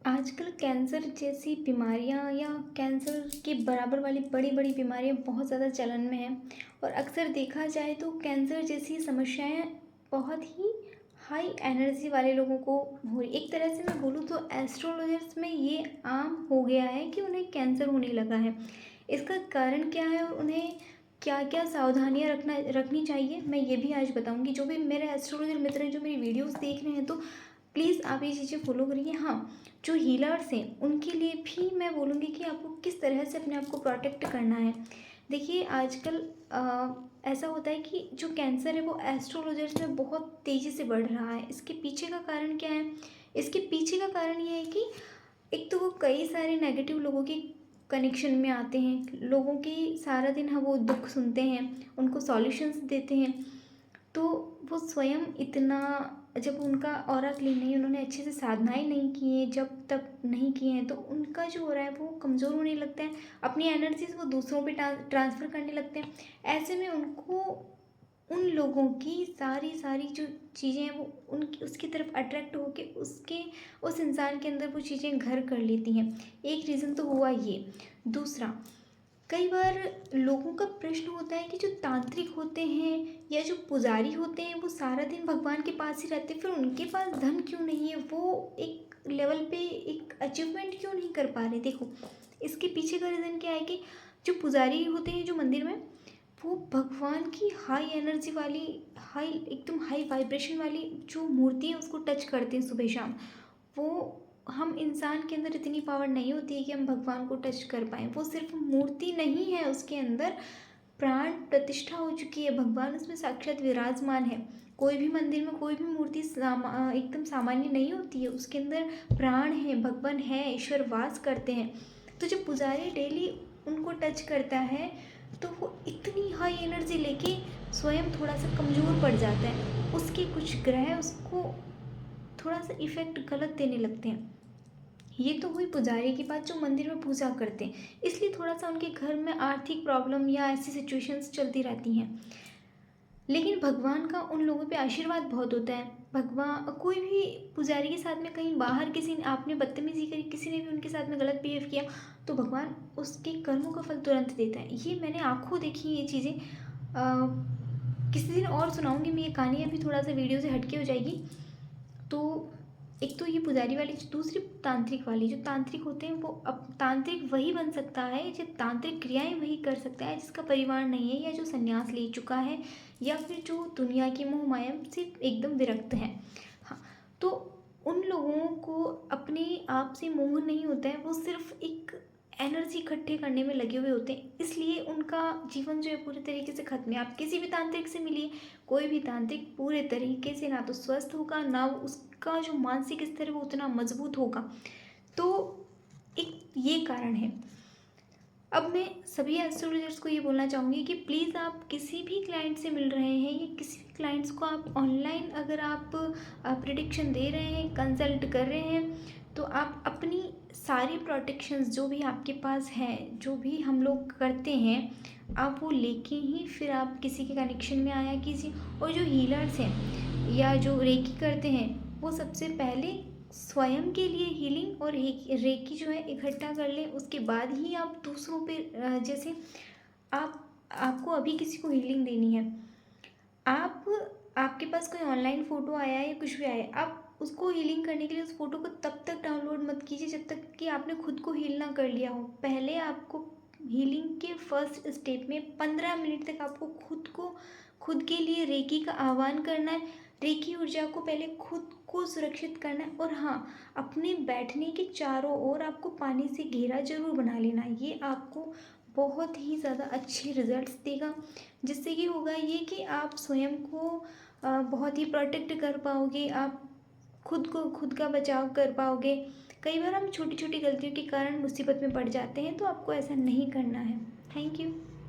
आजकल कैंसर जैसी बीमारियां या कैंसर के बराबर वाली बड़ी बड़ी बीमारियां बहुत ज़्यादा चलन में हैं। और अक्सर देखा जाए तो कैंसर जैसी समस्याएं बहुत ही हाई एनर्जी वाले लोगों को हो रही। एक तरह से मैं बोलूँ तो एस्ट्रोलॉजर्स में ये आम हो गया है कि उन्हें कैंसर होने लगा है। इसका कारण क्या है और उन्हें क्या क्या सावधानियां रखनी चाहिए, मैं ये भी आज बताऊंगी। जो भी मेरे एस्ट्रोलॉजर मित्र हैं जो मेरी वीडियोस देख रहे हैं, तो प्लीज़ आप ये चीज़ें फॉलो करिए। हाँ, जो हीलर्स हैं उनके लिए भी मैं बोलूँगी कि आपको किस तरह से अपने आप को प्रोटेक्ट करना है। देखिए आजकल ऐसा होता है कि जो कैंसर है वो एस्ट्रोलॉजर्स में बहुत तेज़ी से बढ़ रहा है। इसके पीछे का कारण क्या है? इसके पीछे का कारण ये है कि एक तो वो कई सारे नेगेटिव लोगों के कनेक्शन में आते हैं, लोगों की सारा दिन हाँ वो दुख सुनते हैं, उनको सॉल्यूशंस देते हैं। तो वो स्वयं इतना, जब उनका ऑरा क्लीन नहीं, उन्होंने अच्छे से साधनाएँ नहीं की हैं, जब तक नहीं की हैं, तो उनका जो हो रहा है वो कमज़ोर होने लगता है। अपनी एनर्जीज़ वो दूसरों पे ट्रांसफ़र करने लगते हैं। ऐसे में उनको उन लोगों की सारी जो चीज़ें हैं वो उनकी उसकी तरफ अट्रैक्ट होके उसके उस इंसान के अंदर वो चीज़ें घर कर लेती हैं। एक रीज़न तो हुआ ये। दूसरा, कई बार लोगों का प्रश्न होता है कि जो तांत्रिक होते हैं या जो पुजारी होते हैं वो सारा दिन भगवान के पास ही रहते हैं, फिर उनके पास धन क्यों नहीं है, वो एक लेवल पे एक अचीवमेंट क्यों नहीं कर पा रहे। देखो इसके पीछे का रीज़न क्या है कि जो पुजारी होते हैं जो मंदिर में, वो भगवान की हाई एनर्जी वाली, हाई एकदम हाई वाइब्रेशन वाली जो मूर्ति है उसको टच करते हैं सुबह शाम। वो हम इंसान के अंदर इतनी पावर नहीं होती है कि हम भगवान को टच कर पाएँ। वो सिर्फ़ मूर्ति नहीं है, उसके अंदर प्राण प्रतिष्ठा हो चुकी है, भगवान उसमें साक्षात विराजमान है। कोई भी मंदिर में कोई भी मूर्ति एकदम सामान्य नहीं होती है, उसके अंदर प्राण है, भगवान है, ईश्वर वास करते हैं। तो जब पुजारी डेली उनको टच करता है, तो वो इतनी हाई एनर्जी लेके स्वयं थोड़ा-सा कमज़ोर पड़ जाता है। उसके कुछ ग्रह उसको थोड़ा-सा इफ़ेक्ट गलत देने लगते हैं। ये तो हुई पुजारी की बात जो मंदिर में पूजा करते हैं, इसलिए थोड़ा-सा उनके घर में आर्थिक प्रॉब्लम या ऐसी सिचुएशंस चलती रहती हैं। लेकिन भगवान का उन लोगों पे आशीर्वाद बहुत होता है। भगवान कोई भी पुजारी के साथ में कहीं बाहर किसी ने आपने बदतमीज़ी करी, किसी ने भी उनके साथ में गलत बिहेव किया, तो भगवान उसके कर्मों का फल तुरंत देता है। ये मैंने आँखों देखी ये चीज़ें। किसी दिन और सुनाऊँगी मैं ये कहानी, अभी थोड़ा-सा वीडियो से हट के हो जाएगी। तो एक तो ये पुजारी वाली, दूसरी तांत्रिक वाली। जो तांत्रिक होते हैं वो अब तांत्रिक वही बन सकता है, जो तांत्रिक क्रियाएं वही कर सकता है जिसका परिवार नहीं है या जो संन्यास ले चुका है या फिर जो दुनिया की मोह माया से एकदम विरक्त है। हाँ, तो उन लोगों को अपने आप से मोह नहीं होता है, वो सिर्फ एक एनर्जी इकट्ठे करने में लगे हुए होते हैं, इसलिए उनका जीवन जो है पूरे तरीके से खत्म है। आप किसी भी तांत्रिक से मिलिए, कोई भी तांत्रिक पूरे तरीके से ना तो स्वस्थ होगा, ना उसका जो मानसिक स्तर है वो उतना मजबूत होगा। तो एक ये कारण है। अब मैं सभी एस्ट्रोलॉजर्स को ये बोलना चाहूँगी कि प्लीज़ आप किसी भी क्लाइंट से मिल रहे हैं या किसी भी क्लाइंट्स को आप ऑनलाइन अगर आप प्रिडिक्शन दे रहे हैं, कंसल्ट कर रहे हैं, तो आप अपनी सारी प्रोटेक्शंस जो भी आपके पास हैं, जो भी हम लोग करते हैं, आप वो लेके ही फिर आप किसी के कनेक्शन में आया किसी। और जो हीलर्स हैं या जो रेकी करते हैं, वो सबसे पहले स्वयं के लिए हीलिंग और रेकी जो है इकट्ठा कर लें, उसके बाद ही आप दूसरों पे जैसे आप आपको अभी किसी को हीलिंग देनी है, आप आपके पास कोई ऑनलाइन फ़ोटो आया है या कुछ भी आया है, आप उसको हीलिंग करने के लिए उस फ़ोटो को तब तक डाउनलोड मत कीजिए जब तक कि आपने खुद को हील ना कर लिया हो। पहले आपको हीलिंग के फर्स्ट स्टेप में 15 मिनट तक आपको खुद के लिए रेकी का आह्वान करना है। रेकी ऊर्जा को पहले खुद को सुरक्षित करना है। और हाँ, अपने बैठने के चारों ओर आपको पानी से घेरा ज़रूर बना लेना है। ये आपको बहुत ही ज़्यादा अच्छे रिजल्ट्स देगा, जिससे कि होगा ये कि आप स्वयं को बहुत ही प्रोटेक्ट कर पाओगे, आप खुद का बचाव कर पाओगे। कई बार हम छोटी छोटी गलतियों के कारण मुसीबत में पड़ जाते हैं, तो आपको ऐसा नहीं करना है। Thank you.